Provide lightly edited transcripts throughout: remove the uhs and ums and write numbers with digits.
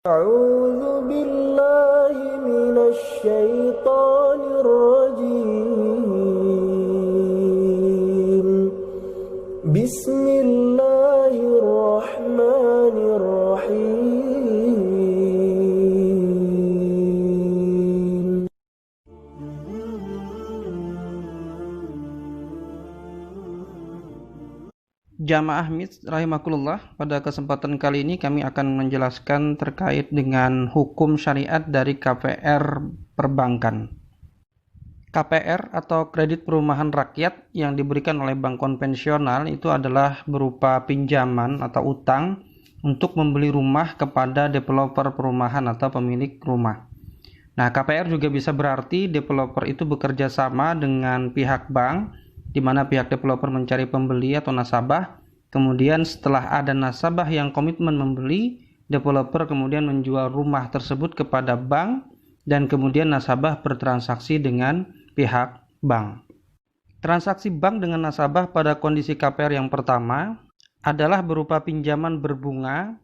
أعوذ بالله من الشيطان الرجيم بسم الله الرحمن الرحيم. Jamaah MIS rahimakumullah, pada kesempatan kali ini kami akan menjelaskan terkait dengan hukum syariat dari KPR perbankan. KPR atau kredit perumahan rakyat yang diberikan oleh bank konvensional itu adalah berupa pinjaman atau utang untuk membeli rumah kepada developer perumahan atau pemilik rumah. Nah, KPR juga bisa berarti developer itu bekerja sama dengan pihak bank, di mana pihak developer mencari pembeli atau nasabah. Kemudian setelah ada nasabah yang komitmen membeli, developer kemudian menjual rumah tersebut kepada bank dan kemudian nasabah bertransaksi dengan pihak bank. Transaksi bank dengan nasabah pada kondisi KPR yang pertama adalah berupa pinjaman berbunga.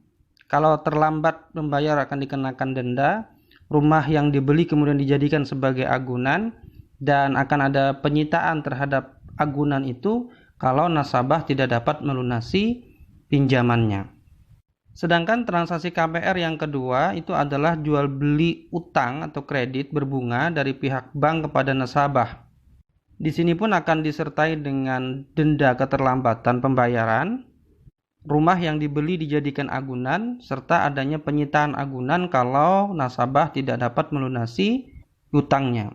Kalau terlambat membayar akan dikenakan denda. Rumah yang dibeli kemudian dijadikan sebagai agunan dan akan ada penyitaan terhadap agunan itu kalau nasabah tidak dapat melunasi pinjamannya. Sedangkan transaksi KPR yang kedua itu adalah jual beli utang atau kredit berbunga dari pihak bank kepada nasabah. Di sini pun akan disertai dengan denda keterlambatan pembayaran. Rumah yang dibeli dijadikan agunan serta adanya penyitaan agunan kalau nasabah tidak dapat melunasi hutangnya.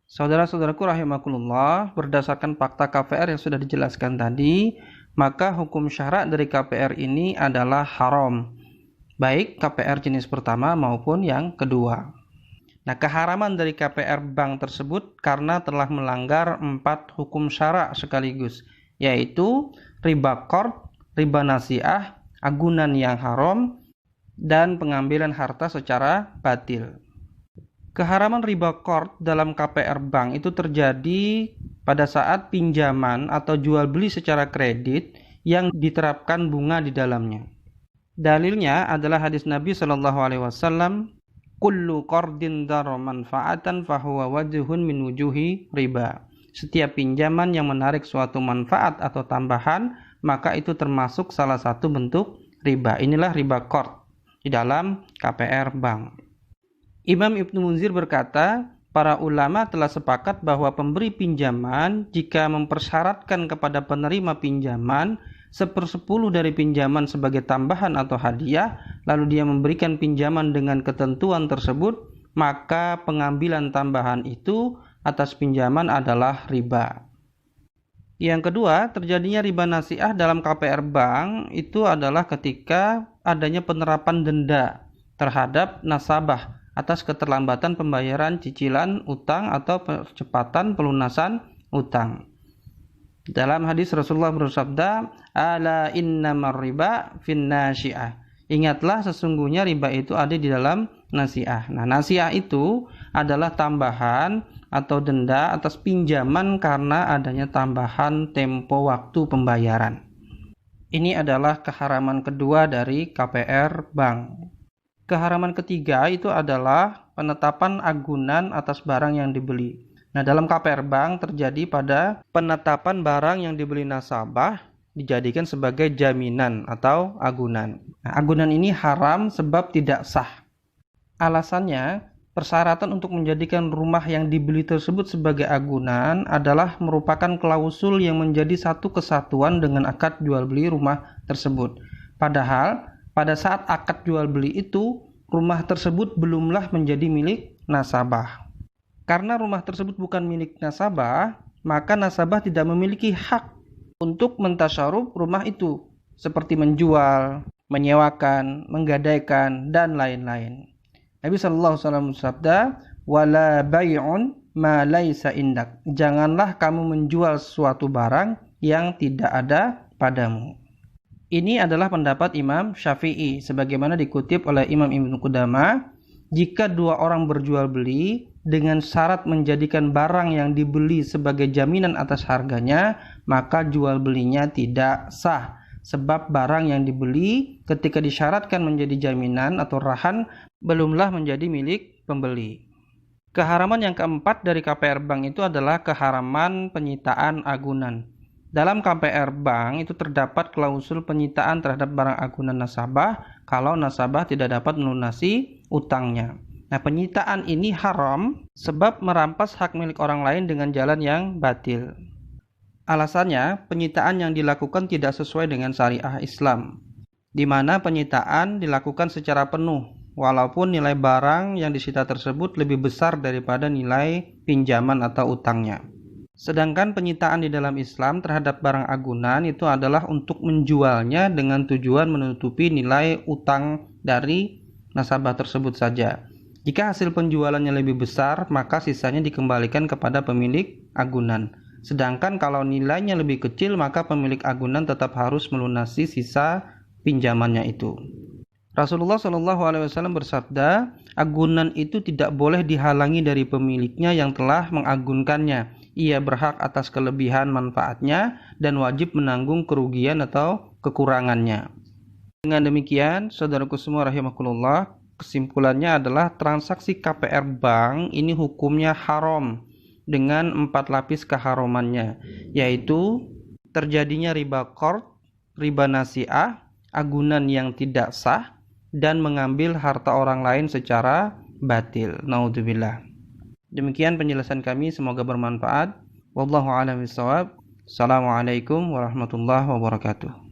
Saudara-saudaraku rahimakumullah, berdasarkan fakta KPR yang sudah dijelaskan tadi, maka hukum syarak dari KPR ini adalah haram, baik KPR jenis pertama maupun yang kedua. Nah, keharaman dari KPR bank tersebut karena telah melanggar 4 hukum syarak sekaligus, yaitu riba qard, riba nasiah, agunan yang haram, dan pengambilan harta secara batil. Keharaman riba qard dalam KPR bank itu terjadi pada saat pinjaman atau jual beli secara kredit yang diterapkan bunga di dalamnya. Dalilnya adalah hadis Nabi SAW, kullu qardin dara manfaatan fahuwa wajhun min wujuhi riba. Setiap pinjaman yang menarik suatu manfaat atau tambahan, maka itu termasuk salah satu bentuk riba. Inilah riba qard di dalam KPR bank. Imam Ibnu Munzir berkata, para ulama telah sepakat bahwa pemberi pinjaman jika mempersyaratkan kepada penerima pinjaman 1/10 dari pinjaman sebagai tambahan atau hadiah, lalu dia memberikan pinjaman dengan ketentuan tersebut, maka pengambilan tambahan itu atas pinjaman adalah riba. Yang kedua, terjadinya riba nasiah dalam KPR bank itu adalah ketika adanya penerapan denda terhadap nasabah atas keterlambatan pembayaran cicilan utang atau percepatan pelunasan utang. Dalam hadis Rasulullah bersabda, ala innamar riba fin nasiah. Ingatlah sesungguhnya riba itu ada di dalam nasiah. Nah, nasiah itu adalah tambahan atau denda atas pinjaman karena adanya tambahan tempo waktu pembayaran. Ini adalah keharaman kedua dari KPR bank. Keharaman ketiga itu adalah penetapan agunan atas barang yang dibeli. Nah, dalam KPR bank terjadi pada penetapan barang yang dibeli nasabah dijadikan sebagai jaminan atau agunan. Nah, agunan ini haram sebab tidak sah. Alasannya, persyaratan untuk menjadikan rumah yang dibeli tersebut sebagai agunan adalah merupakan klausul yang menjadi satu kesatuan dengan akad jual beli rumah tersebut. Padahal pada saat akad jual beli itu, rumah tersebut belumlah menjadi milik nasabah. Karena rumah tersebut bukan milik nasabah, maka nasabah tidak memiliki hak untuk mentasyaruf rumah itu, seperti menjual, menyewakan, menggadaikan, dan lain-lain. Nabi SAW bersabda, wala bay'un ma laisa indak. Janganlah kamu menjual suatu barang yang tidak ada padamu. Ini adalah pendapat Imam Syafi'i sebagaimana dikutip oleh Imam Ibnu Qudamah. Jika dua orang berjual beli dengan syarat menjadikan barang yang dibeli sebagai jaminan atas harganya, maka jual belinya tidak sah sebab barang yang dibeli ketika disyaratkan menjadi jaminan atau rahan belumlah menjadi milik pembeli. Keharaman yang keempat dari KPR bank itu adalah keharaman penyitaan agunan. Dalam KPR bank itu terdapat klausul penyitaan terhadap barang agunan nasabah kalau nasabah tidak dapat melunasi utangnya. Nah, penyitaan ini haram sebab merampas hak milik orang lain dengan jalan yang batil. Alasannya, penyitaan yang dilakukan tidak sesuai dengan syariah Islam, di mana penyitaan dilakukan secara penuh, walaupun nilai barang yang disita tersebut lebih besar daripada nilai pinjaman atau utangnya. Sedangkan penyitaan di dalam Islam terhadap barang agunan itu adalah untuk menjualnya dengan tujuan menutupi nilai utang dari nasabah tersebut saja. Jika hasil penjualannya lebih besar, maka sisanya dikembalikan kepada pemilik agunan. Sedangkan kalau nilainya lebih kecil, maka pemilik agunan tetap harus melunasi sisa pinjamannya itu. Rasulullah SAW bersabda, agunan itu tidak boleh dihalangi dari pemiliknya yang telah mengagunkannya. Ia berhak atas kelebihan manfaatnya dan wajib menanggung kerugian atau kekurangannya. Dengan demikian, saudaraku semua rahimakumullah, kesimpulannya adalah transaksi KPR bank ini hukumnya haram dengan 4 lapis keharamannya, yaitu terjadinya riba qard, riba nasi'ah, agunan yang tidak sah, dan mengambil harta orang lain secara batil. Naudzubillah. Demikian penjelasan kami, semoga bermanfaat. Wallahu a'lam bishawab. Assalamualaikum warahmatullahi wabarakatuh.